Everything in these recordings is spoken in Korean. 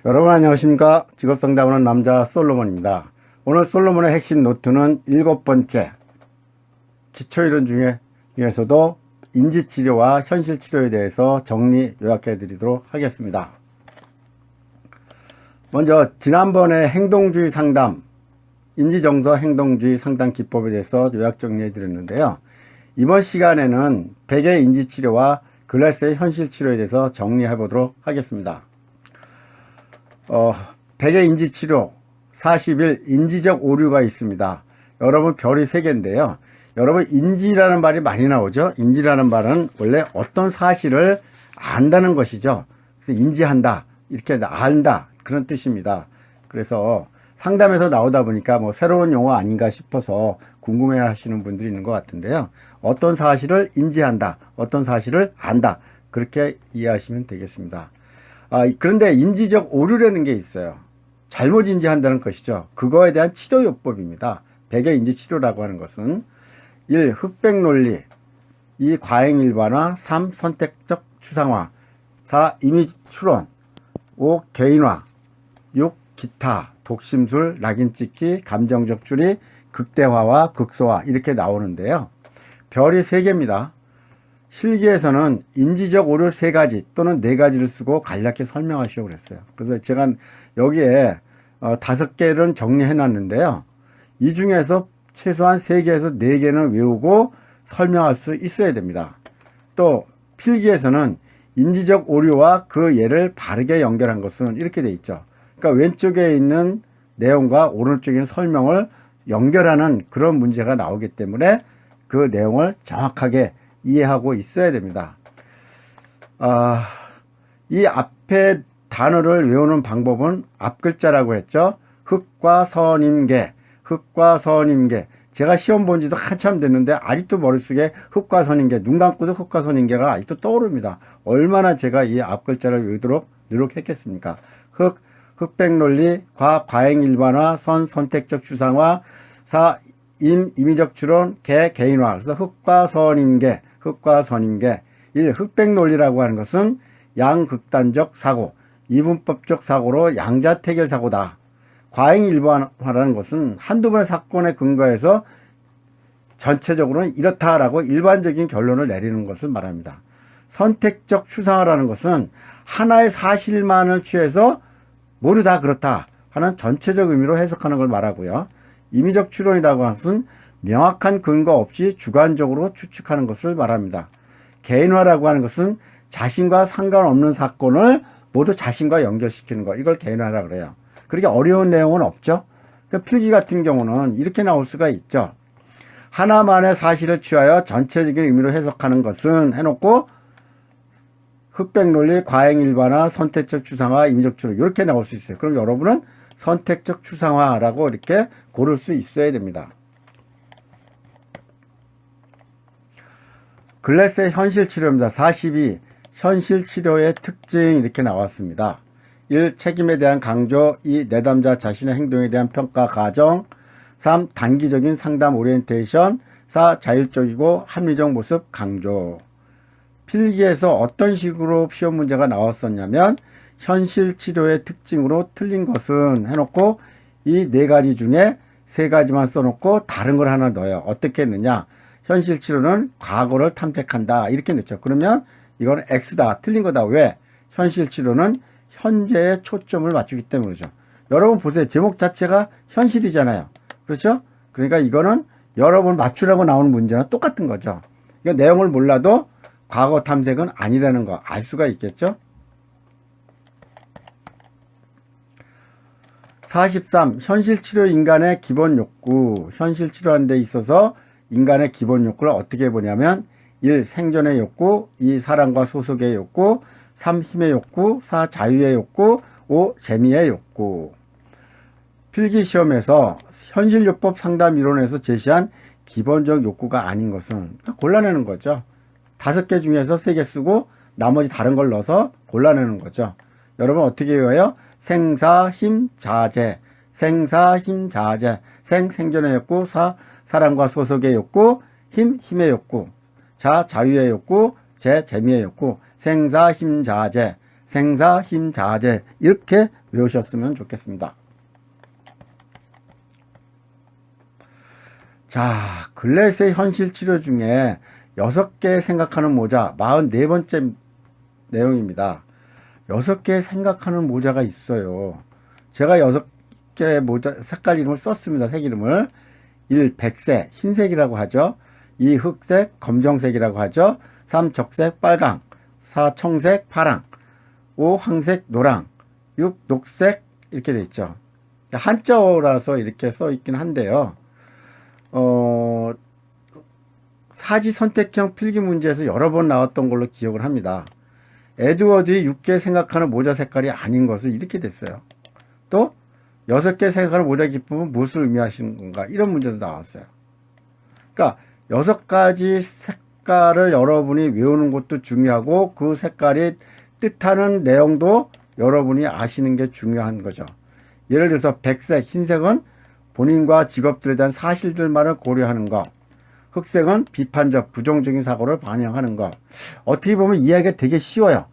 여러분 안녕하십니까. 직업상담하는 남자 솔로몬입니다. 오늘 솔로몬의 핵심 노트는 7번째 기초이론 중에서도 인지치료와 현실치료에 대해서 정리 요약해 드리도록 하겠습니다. 먼저 지난번에 행동주의 상담, 인지정서 행동주의 상담 기법에 대해서 요약 정리해 드렸는데요. 이번 시간에는 백의 인지치료와 글래스의 현실치료에 대해서 정리해 보도록 하겠습니다. 백의 인지치료 40일 인지적 오류가 있습니다. 여러분 별이 3개인데요. 여러분 인지라는 말이 많이 나오죠. 인지라는 말은 원래 어떤 사실을 안다는 것이죠. 그래서 인지한다, 이렇게 안다, 그런 뜻입니다. 그래서 상담에서 나오다 보니까 뭐 새로운 용어 아닌가 싶어서 궁금해 하시는 분들이 있는 것 같은데요. 어떤 사실을 인지한다, 어떤 사실을 안다, 그렇게 이해하시면 되겠습니다. 그런데 인지적 오류라는 게 있어요. 잘못 인지한다는 것이죠. 그거에 대한 치료요법입니다. 백의 인지치료라고 하는 것은 1. 흑백 논리, 2. 과잉 일반화, 3. 선택적 추상화, 4. 이미지 추론, 5. 개인화, 6. 기타, 독심술, 낙인 찍기, 감정적 추리, 극대화와 극소화, 이렇게 나오는데요. 별이 3개입니다. 실기에서는 인지적 오류 3가지 또는 4가지를 쓰고 간략히 설명하시려고 그랬어요. 그래서 제가 여기에 5개를 정리해 놨는데요. 이 중에서 최소한 3개에서 4개는 외우고 설명할 수 있어야 됩니다. 또 필기에서는 인지적 오류와 그 예를 바르게 연결한 것은 이렇게 돼 있죠. 그러니까 왼쪽에 있는 내용과 오른쪽에 있는 설명을 연결하는 그런 문제가 나오기 때문에 그 내용을 정확하게 이해하고 있어야 됩니다. 이 앞에 단어를 외우는 방법은 앞글자라고 했죠. 흑과 선임계, 흑과 선임계. 제가 시험 본 지도 한참 됐는데 아직도 머릿속에 흑과 선임계, 눈 감고도 흑과 선임계가 아직도 떠오릅니다. 얼마나 제가 이 앞글자를 외우도록 노력했겠습니까? 흑백 논리, 과잉 일반화, 선택적 추상화, 임의적 추론, 개인화. 그래서 흑과 선임계, 흑과 선임계. 1. 흑백 논리라고 하는 것은 양극단적 사고, 이분법적 사고로 양자택일 사고다. 과잉 일반화라는 것은 한두 번의 사건에 근거해서 전체적으로는 이렇다라고 일반적인 결론을 내리는 것을 말합니다. 선택적 추상화라는 것은 하나의 사실만을 취해서 모두 다 그렇다 하는 전체적 의미로 해석하는 걸 말하고요. 임의적 추론이라고 하는 것은 명확한 근거 없이 주관적으로 추측하는 것을 말합니다. 개인화라고 하는 것은 자신과 상관없는 사건을 모두 자신과 연결시키는 것, 이걸 개인화라고 그래요. 그렇게 어려운 내용은 없죠. 그러니까 필기 같은 경우는 이렇게 나올 수가 있죠. 하나만의 사실을 취하여 전체적인 의미로 해석하는 것은 해놓고 흑백 논리, 과잉 일반화, 선택적 추상화, 임의적 추론, 이렇게 나올 수 있어요. 그럼 여러분은 선택적 추상화라고 이렇게 고를 수 있어야 됩니다. 글래스의 현실치료입니다. 42. 현실치료의 특징, 이렇게 나왔습니다. 1. 책임에 대한 강조, 2. 내담자 자신의 행동에 대한 평가 과정, 3. 단기적인 상담 오리엔테이션, 4. 자율적이고 합리적 모습 강조. 필기에서 어떤 식으로 시험 문제가 나왔었냐면 현실치료의 특징으로 틀린 것은 해놓고 이 4가지 중에 3가지만 써놓고 다른 걸 하나 넣어요. 어떻게 했느냐? 현실치료는 과거를 탐색한다, 이렇게 넣죠. 그러면 이거는 X다, 틀린 거다. 왜? 현실치료는 현재에 초점을 맞추기 때문이죠. 여러분 보세요. 제목 자체가 현실이잖아요. 그렇죠? 그러니까 이거는 여러분 맞추라고 나오는 문제랑 똑같은 거죠. 그러니까 내용을 몰라도 과거 탐색은 아니라는 거 알 수가 있겠죠? 43. 현실치료 인간의 기본 욕구. 현실치료하는 데 있어서 인간의 기본 욕구를 어떻게 보냐면 1. 생존의 욕구, 2. 사랑과 소속의 욕구, 3. 힘의 욕구, 4. 자유의 욕구, 5. 재미의 욕구. 필기시험에서 현실요법 상담 이론에서 제시한 기본적 욕구가 아닌 것은 골라내는 거죠. 5개 중에서 3개 쓰고 나머지 다른 걸 넣어서 골라내는 거죠. 여러분 어떻게 외워요? 생사, 힘, 자재. 생사, 힘, 자재. 생존의 욕구, 사랑과 소속의 욕구, 힘의 욕구. 자유의 욕구, 재미의 욕구. 생사, 힘, 자재. 생사, 힘, 자재 이렇게 외우셨으면 좋겠습니다. 자, 글래스의 현실 치료 중에 6개 생각하는 모자 44번째 내용입니다. 6개 생각하는 모자가 있어요. 제가 6개 모자 색깔 이름을 썼습니다. 색 이름을 1. 백색, 흰색이라고 하죠. 2. 흑색, 검정색이라고 하죠. 3. 적색, 빨강. 4. 청색, 파랑. 5. 황색, 노랑. 6. 녹색 이렇게 돼 있죠. 한자어라서 이렇게 써 있긴 한데요. 사지 선택형 필기 문제에서 여러 번 나왔던 걸로 기억을 합니다. 에드워드의 6개 생각하는 모자 색깔이 아닌 것은 이렇게 됐어요. 또 6개 생각하는 모자 기쁨은 무엇을 의미하시는 건가? 이런 문제도 나왔어요. 그러니까 6가지 색깔을 여러분이 외우는 것도 중요하고 그 색깔이 뜻하는 내용도 여러분이 아시는 게 중요한 거죠. 예를 들어서 백색, 흰색은 본인과 직업들에 대한 사실들만을 고려하는 것. 흑색은 비판적, 부정적인 사고를 반영하는 것. 어떻게 보면 이해하기가 되게 쉬워요.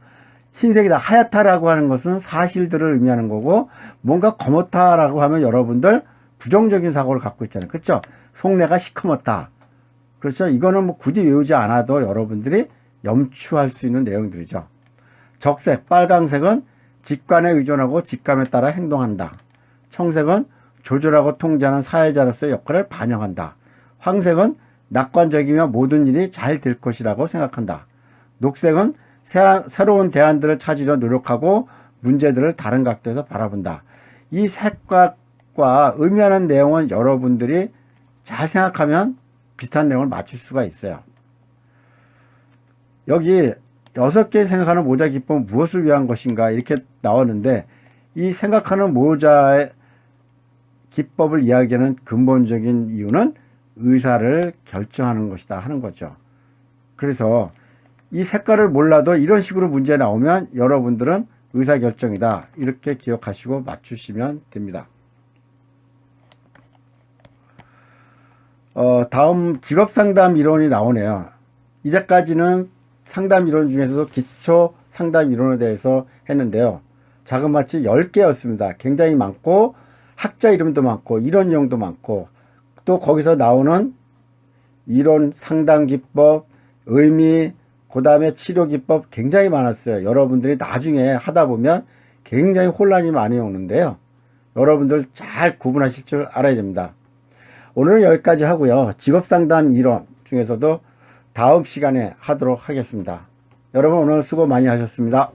흰색이다, 하얗다라고 하는 것은 사실들을 의미하는 거고, 뭔가 검었다라고 하면 여러분들 부정적인 사고를 갖고 있잖아요. 그렇죠? 속내가 시커멓다. 그렇죠? 이거는 뭐 굳이 외우지 않아도 여러분들이 염추할 수 있는 내용들이죠. 적색, 빨강색은 직관에 의존하고 직감에 따라 행동한다. 청색은 조절하고 통제하는 사회자로서의 역할을 반영한다. 황색은 낙관적이며 모든 일이 잘 될 것이라고 생각한다. 녹색은 새로운 대안들을 찾으려 노력하고 문제들을 다른 각도에서 바라본다. 이 색깔과 의미하는 내용은 여러분들이 잘 생각하면 비슷한 내용을 맞출 수가 있어요. 여기 6개 생각하는 모자 기법은 무엇을 위한 것인가 이렇게 나오는데, 이 생각하는 모자의 기법을 이야기하는 근본적인 이유는 의사를 결정하는 것이다 하는 거죠. 그래서 이 색깔을 몰라도 이런 식으로 문제 나오면 여러분들은 의사결정이다 이렇게 기억하시고 맞추시면 됩니다. 다음 직업상담 이론이 나오네요. 이제까지는 상담 이론 중에서도 기초 상담 이론에 대해서 했는데요. 자그마치 10개였습니다. 굉장히 많고 학자 이름도 많고 이론 용도 많고 또 거기서 나오는 이론, 상담 기법, 의미, 그 다음에 치료 기법 굉장히 많았어요. 여러분들이 나중에 하다 보면 굉장히 혼란이 많이 오는데요. 여러분들 잘 구분하실 줄 알아야 됩니다. 오늘은 여기까지 하고요. 직업상담 이론 중에서도 다음 시간에 하도록 하겠습니다. 여러분 오늘 수고 많이 하셨습니다.